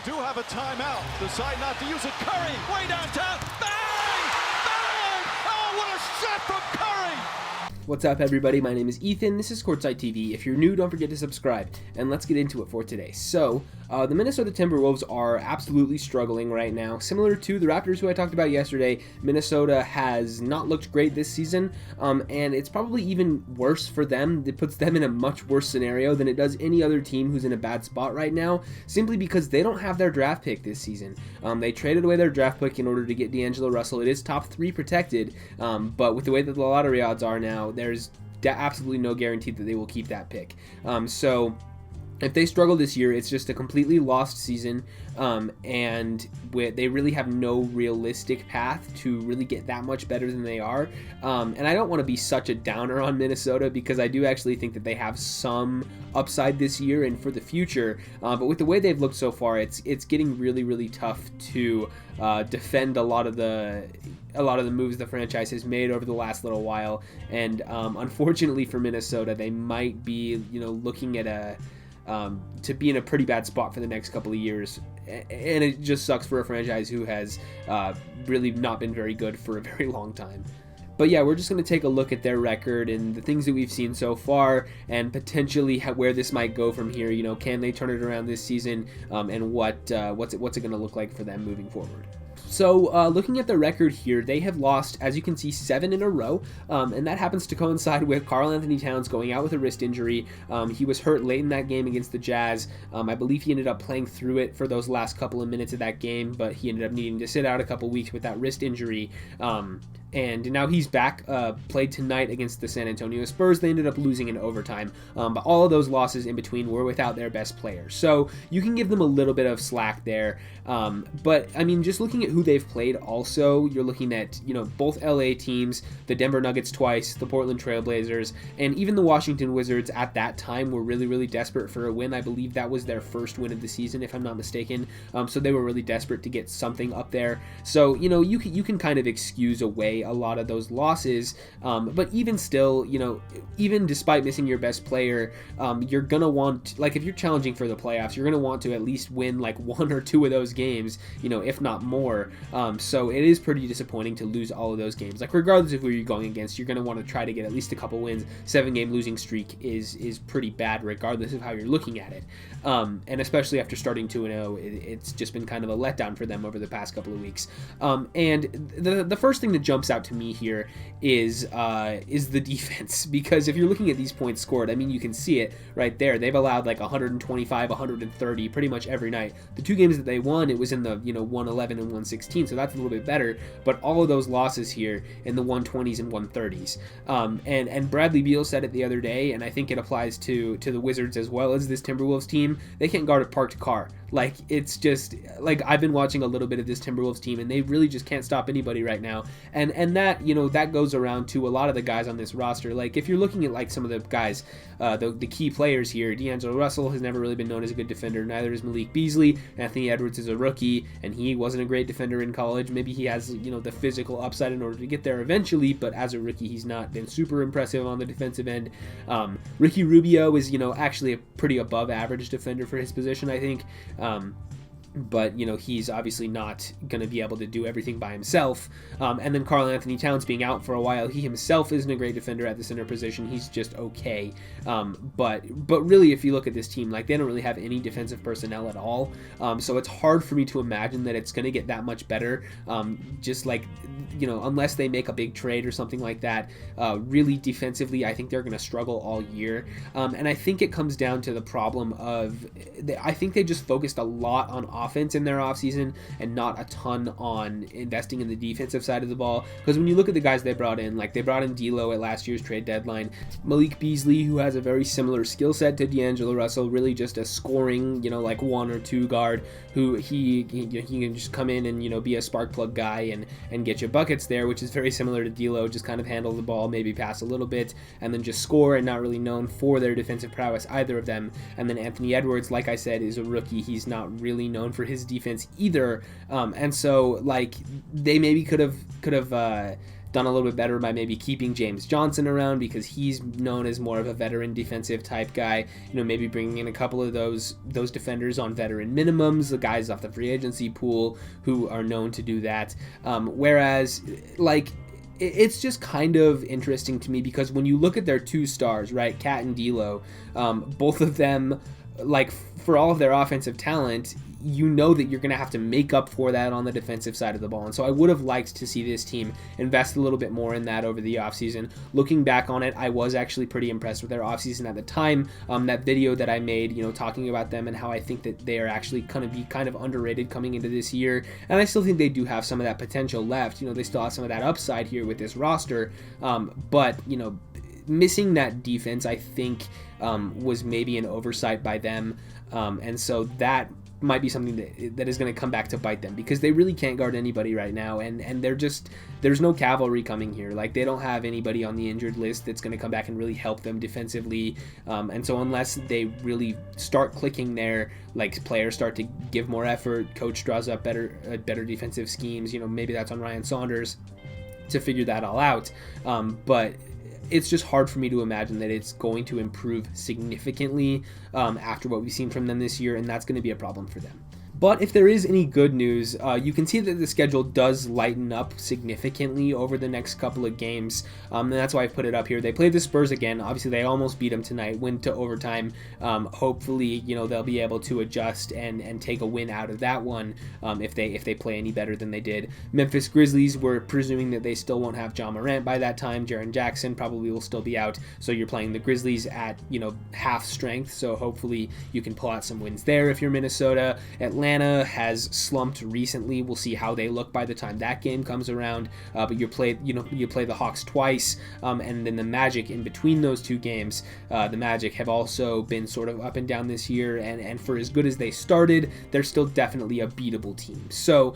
do have a timeout. Decide not to use it. Curry, way downtown. Bang! Bang! Oh, what a shot from Curry! What's up, everybody? My name is Ethan. This is Courtside TV. If you're new, don't forget to subscribe. And let's get into it for today. So, the Minnesota Timberwolves are absolutely struggling right now. Similar to the Raptors, who I talked about yesterday, Minnesota has not looked great this season, and it's probably even worse for them. It puts them in a much worse scenario than it does any other team who's in a bad spot right now, simply because they don't have their draft pick this season. They traded away their draft pick in order to get D'Angelo Russell. It is top 3 protected, but with the way that the lottery odds are now, there's absolutely no guarantee that they will keep that pick. So if they struggle this year, it's just a completely lost season, and they really have no realistic path to really get that much better than they are. And I don't want to be such a downer on Minnesota, because I do actually think that they have some upside this year and for the future. But with the way they've looked so far, it's getting really, really tough to defend a lot of the moves the franchise has made over the last little while. And unfortunately for Minnesota, they might be looking at to be in a pretty bad spot for the next couple of years, and it just sucks for a franchise who has really not been very good for a very long time. But yeah, we're just going to take a look at their record and the things that we've seen so far, and potentially where this might go from here. Can they turn it around this season, and what's it going to look like for them moving forward? So looking at the record here, they have lost, as you can see, 7 in a row, and that happens to coincide with Karl-Anthony Towns going out with a wrist injury. He was hurt late in that game against the Jazz. I believe he ended up playing through it for those last couple of minutes of that game, but he ended up needing to sit out a couple weeks with that wrist injury. And now he's back, played tonight against the San Antonio Spurs. They ended up losing in overtime, but all of those losses in between were without their best player. So you can give them a little bit of slack there. But I mean, just looking at who they've played also, you're looking at, both LA teams, the Denver Nuggets twice, the Portland Trailblazers, and even the Washington Wizards at that time were really, really desperate for a win. I believe that was their first win of the season, if I'm not mistaken. So they were really desperate to get something up there. So, you can kind of excuse away a lot of those losses, but even still, even despite missing your best player, you're gonna want, if you're challenging for the playoffs, you're gonna want to at least win 1 or 2 of those games, if not more. So it is pretty disappointing to lose all of those games. Regardless of who you're going against, you're gonna want to try to get at least a couple wins. 7-game losing streak is pretty bad, regardless of how you're looking at it. And especially after starting 2-0, it's just been kind of a letdown for them over the past couple of weeks. And the first thing that jumps out to me here is the defense, because if you're looking at these points scored, I mean, you can see it right there. They've allowed 125, 130 pretty much every night. The 2 games that they won, it was in the 111 and 116, so that's a little bit better. But all of those losses here in the 120s and 130s. And Bradley Beal said it the other day, and I think it applies to the Wizards as well as this Timberwolves team. They can't guard a parked car. It's just I've been watching a little bit of this Timberwolves team, and they really just can't stop anybody right now. And that that goes around to a lot of the guys on this roster. If you're looking at some of the guys, the key players here, D'Angelo Russell has never really been known as a good defender. Neither is Malik Beasley. Anthony Edwards is a rookie, and he wasn't a great defender in college. Maybe he has the physical upside in order to get there eventually, but as a rookie, he's not been super impressive on the defensive end. Ricky Rubio is actually a pretty above average defender for his position, I think. But he's obviously not going to be able to do everything by himself. And then Karl-Anthony Towns being out for a while, he himself isn't a great defender at the center position. He's just okay. But really, if you look at this team, they don't really have any defensive personnel at all. So it's hard for me to imagine that it's going to get that much better. Unless they make a big trade or something like that. Really defensively, I think they're going to struggle all year. And I think it comes down to the problem of, I think they just focused a lot on offense in their offseason and not a ton on investing in the defensive side of the ball. Because when you look at the guys they brought in, they brought in D'Lo at last year's trade deadline, Malik Beasley, who has a very similar skill set to D'Angelo Russell, really just a scoring 1 or 2 guard who he can just come in and be a spark plug guy and get you buckets there, which is very similar to D'Lo. Just kind of handle the ball, maybe pass a little bit, and then just score, and not really known for their defensive prowess, either of them. And then Anthony Edwards, like I said, is a rookie. He's not really known for his defense either. And so they maybe could have done a little bit better by maybe keeping James Johnson around because he's known as more of a veteran defensive type guy. Maybe bringing in a couple of those defenders on veteran minimums, the guys off the free agency pool who are known to do that. Whereas, like, it's just kind of interesting to me because when you look at their two stars, right, Cat and D'Lo, both of them, like, for all of their offensive talent, you know that you're going to have to make up for that on the defensive side of the ball. And so I would have liked to see this team invest a little bit more in that over the offseason. Looking back on it, I was actually pretty impressed with their offseason at the time. That video that I made, talking about them and how I think that they are actually going to be kind of underrated coming into this year. And I still think they do have some of that potential left. They still have some of that upside here with this roster. But missing that defense, I think, was maybe an oversight by them. And so that might be something that is going to come back to bite them because they really can't guard anybody right now, and there's no cavalry coming here. Like, they don't have anybody on the injured list that's going to come back and really help them defensively, and so unless they really start clicking there, like players start to give more effort, coach draws up better defensive schemes, maybe that's on Ryan Saunders to figure that all out, but it's just hard for me to imagine that it's going to improve significantly after what we've seen from them this year, and that's going to be a problem for them. But if there is any good news, you can see that the schedule does lighten up significantly over the next couple of games, and that's why I put it up here. They played the Spurs again. Obviously, they almost beat them tonight, went to overtime. Hopefully, they'll be able to adjust and take a win out of that one if they play any better than they did. Memphis Grizzlies, we're presuming that they still won't have Ja Morant by that time. Jaren Jackson probably will still be out, so you're playing the Grizzlies at half strength, so hopefully you can pull out some wins there if you're Minnesota. Atlanta has slumped recently. We'll see how they look by the time that game comes around. But you play the Hawks twice, and then the Magic in between those two games. The Magic have also been sort of up and down this year, and for as good as they started, they're still definitely a beatable team. So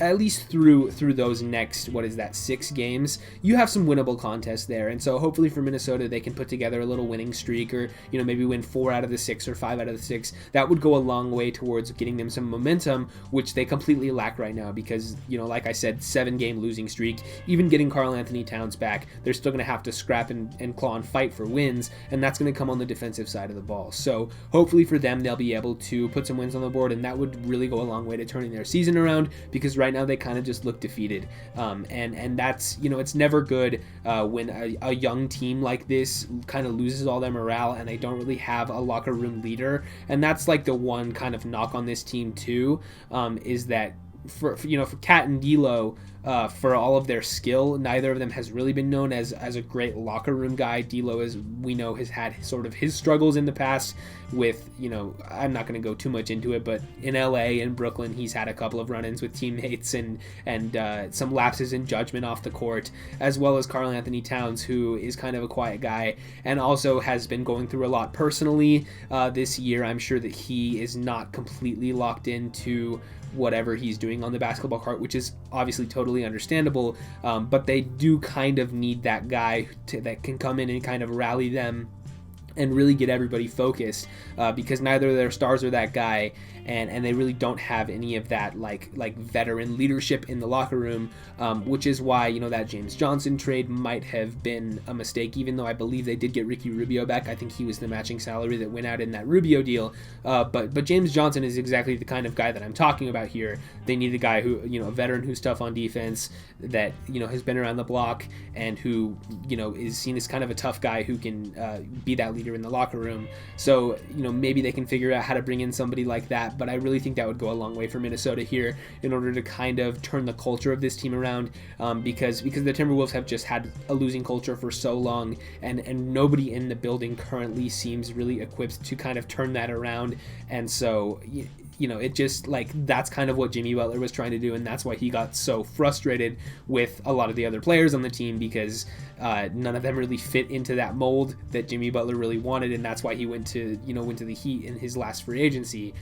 at least through those next 6 games, you have some winnable contests there. And so hopefully for Minnesota, they can put together a little winning streak, or maybe win 4 out of the 6 or 5 out of the 6. That would go a long way towards getting them some momentum, which they completely lack right now because, like I said, 7-game losing streak. Even getting Karl-Anthony Towns back, they're still going to have to scrap and claw and fight for wins, and that's going to come on the defensive side of the ball. So hopefully for them, they'll be able to put some wins on the board, and that would really go a long way to turning their season around because right now they kind of just look defeated. And that's, it's never good when a young team like this kind of loses all their morale and they don't really have a locker room leader. And that's like the one kind of knock on this team too, is that for Cat and D'Lo, for all of their skill, neither of them has really been known as a great locker room guy. D'Lo, as we know, has had sort of his struggles in the past with, I'm not going to go too much into it, but in LA and Brooklyn, he's had a couple of run-ins with teammates and some lapses in judgment off the court, as well as Karl-Anthony Towns, who is kind of a quiet guy and also has been going through a lot personally this year. I'm sure that he is not completely locked into whatever he's doing on the basketball court, which is obviously totally understandable, but they do kind of need that guy that can come in and kind of rally them and really get everybody focused, because neither of their stars are that guy, and they really don't have any of that like veteran leadership in the locker room, which is why that James Johnson trade might have been a mistake, even though I believe they did get Ricky Rubio back. I think he was the matching salary that went out in that Rubio deal, but James Johnson is exactly the kind of guy that I'm talking about here. They need a guy who, a veteran who's tough on defense, that has been around the block, and who is seen as kind of a tough guy who can be that leader in the locker room. So maybe they can figure out how to bring in somebody like that, but I really think that would go a long way for Minnesota here in order to kind of turn the culture of this team around, because the Timberwolves have just had a losing culture for so long, and nobody in the building currently seems really equipped to kind of turn that around. And so it just, like, that's kind of what Jimmy Butler was trying to do, and that's why he got so frustrated with a lot of the other players on the team, because none of them really fit into that mold that Jimmy Butler really wanted, and that's why he went to the Heat in his last free agency.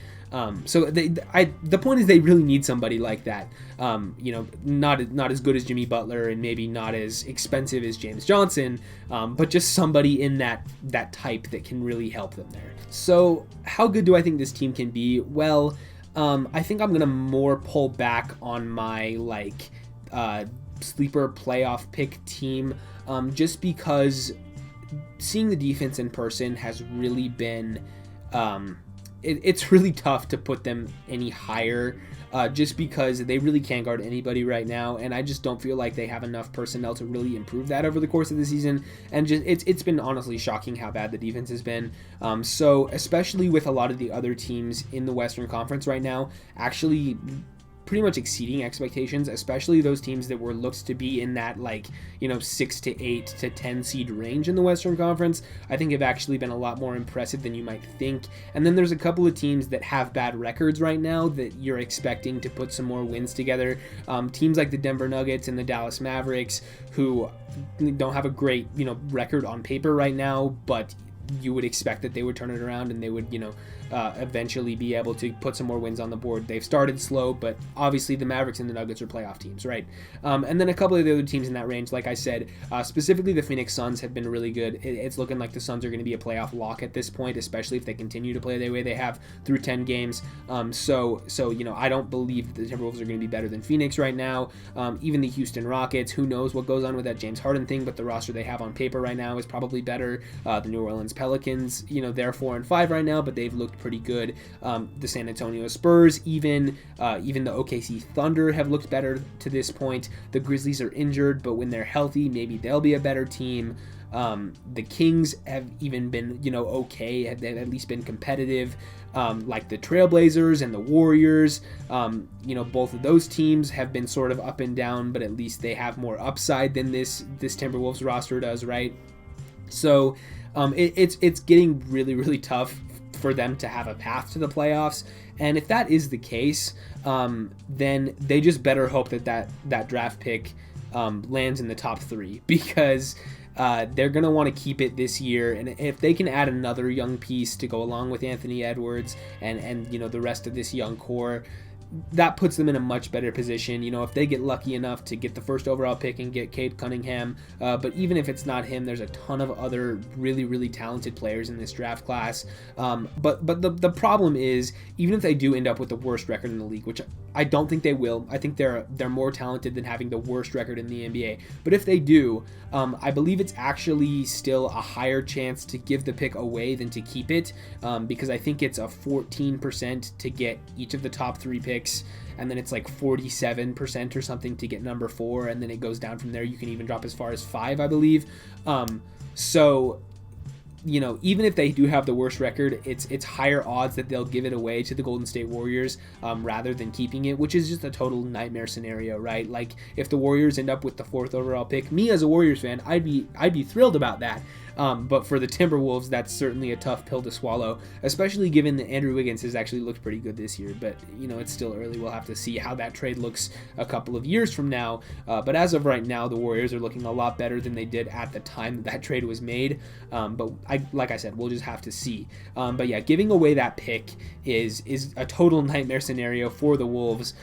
So the point is they really need somebody like that, not as good as Jimmy Butler and maybe not as expensive as James Johnson, but just somebody in that type that can really help them there. So how good do I think this team can be? Well, I think I'm going to more pull back on my sleeper playoff pick team, just because seeing the defense in person has really been, it's really tough to put them any higher, just because they really can't guard anybody right now, and I just don't feel like they have enough personnel to really improve that over the course of the season. And just it's been honestly shocking how bad the defense has been. So especially with a lot of the other teams in the Western Conference right now actually pretty much exceeding expectations, especially those teams that were looked to be in that 6 to 8 to 10 seed range in the Western Conference, I think have actually been a lot more impressive than you might think. And then there's a couple of teams that have bad records right now that you're expecting to put some more wins together. Teams like the Denver Nuggets and the Dallas Mavericks, who don't have a great record on paper right now, but you would expect that they would turn it around and they would eventually be able to put some more wins on the board. They've started slow, but obviously the Mavericks and the Nuggets are playoff teams, right? And then a couple of the other teams in that range, like I said, specifically the Phoenix Suns have been really good. It's looking like the Suns are going to be a playoff lock at this point, especially if they continue to play the way they have through 10 games. So I don't believe the Timberwolves are going to be better than Phoenix right now. Even the Houston Rockets, who knows what goes on with that James Harden thing, but the roster they have on paper right now is probably better. The New Orleans Pelicans, they're 4-5 right now, but they've looked pretty good. The San Antonio Spurs, even the OKC Thunder have looked better to this point. The Grizzlies are injured, but when they're healthy, maybe they'll be a better team. The Kings have even been, okay, they've at least been competitive. Like the Trailblazers and the Warriors, both of those teams have been sort of up and down, but at least they have more upside than this Timberwolves roster does, right? So it's getting really, really tough for them to have a path to the playoffs. And if that is the case, then they just better hope that draft pick lands in the top 3, because they're going to want to keep it this year. And if they can add another young piece to go along with Anthony Edwards and the rest of this young core, that puts them in a much better position. If they get lucky enough to get the first overall pick and get Cade Cunningham, but even if it's not him, there's a ton of other really, really talented players in this draft class. But the problem is, even if they do end up with the worst record in the league, which I don't think they will, I think they're more talented than having the worst record in the NBA. But if they do, I believe it's actually still a higher chance to give the pick away than to keep it, because I think it's a 14% to get each of the top 3 picks, and then it's like 47% or something to get number 4, and then it goes down from there. You can even drop as far as 5, I believe. So even if they do have the worst record, it's higher odds that they'll give it away to the Golden State Warriors rather than keeping it, which is just a total nightmare scenario, right? Like, if the Warriors end up with the 4th overall pick, me as a Warriors fan, I'd be thrilled about that. But for the Timberwolves, that's certainly a tough pill to swallow, especially given that Andrew Wiggins has actually looked pretty good this year. But, it's still early. We'll have to see how that trade looks a couple of years from now. But as of right now, the Warriors are looking a lot better than they did at the time that trade was made. But like I said, we'll just have to see. But yeah, giving away that pick is a total nightmare scenario for the Wolves.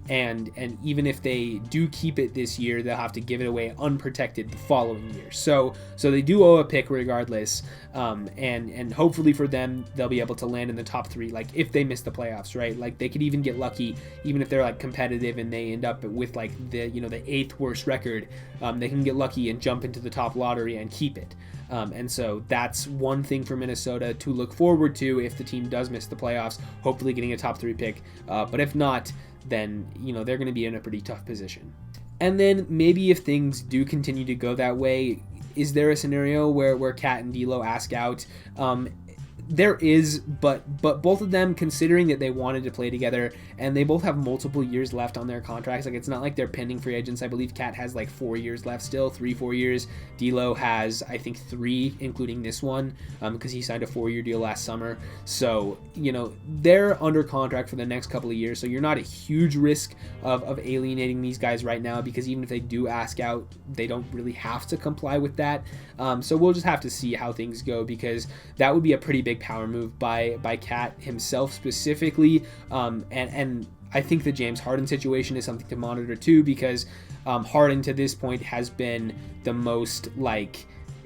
And even if they do keep it this year, they'll have to give it away unprotected the following year. So they do owe a pick regardless. And hopefully for them, they'll be able to land in the top 3. Like, if they miss the playoffs, right? Like, they could even get lucky, even if they're like competitive and they end up with like the 8th worst record. They can get lucky and jump into the top lottery and keep it. And so that's one thing for Minnesota to look forward to if the team does miss the playoffs, hopefully getting a top 3 pick. But if not, then they're going to be in a pretty tough position. And then maybe if things do continue to go that way, is there a scenario where Kat and D'Lo ask out? There is, but both of them, considering that they wanted to play together and they both have multiple years left on their contracts, like, it's not like they're pending free agents. I believe Kat has like 4 years left still, 4 years. D'Lo has, I think, 3, including this one, because he signed a 4-year deal last summer. So, they're under contract for the next couple of years, so you're not at huge risk of alienating these guys right now, because even if they do ask out, they don't really have to comply with that. So we'll just have to see how things go, because that would be a pretty big power move by Kat himself specifically, and I think the James Harden situation is something to monitor too, because Harden to this point has been the most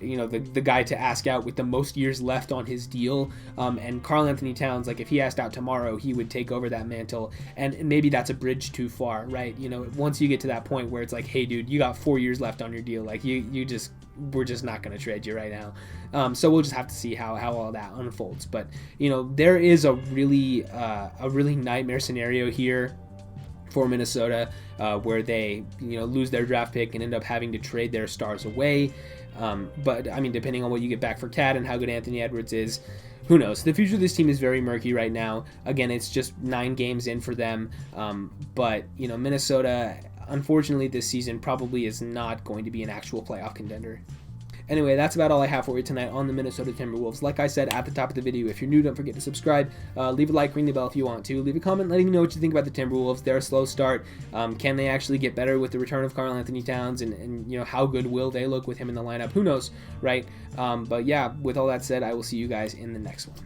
the guy to ask out with the most years left on his deal. And Karl-Anthony Towns, like if he asked out tomorrow, he would take over that mantle. And maybe that's a bridge too far, right? Once you get to that point where it's like, hey, dude, you got 4 years left on your deal. Like we're just not going to trade you right now. So we'll just have to see how all that unfolds. But there is a really nightmare scenario here for Minnesota, where they lose their draft pick and end up having to trade their stars away. But I mean, depending on what you get back for Cat and how good Anthony Edwards is, who knows? The future of this team is very murky right now. Again, it's just 9 games in for them. But Minnesota, unfortunately, this season probably is not going to be an actual playoff contender. Anyway, that's about all I have for you tonight on the Minnesota Timberwolves. Like I said at the top of the video, if you're new, don't forget to subscribe. Leave a like, ring the bell if you want to. Leave a comment letting me know what you think about the Timberwolves. They're a slow start. Can they actually get better with the return of Karl-Anthony Towns? And how good will they look with him in the lineup? Who knows, right? But yeah, with all that said, I will see you guys in the next one.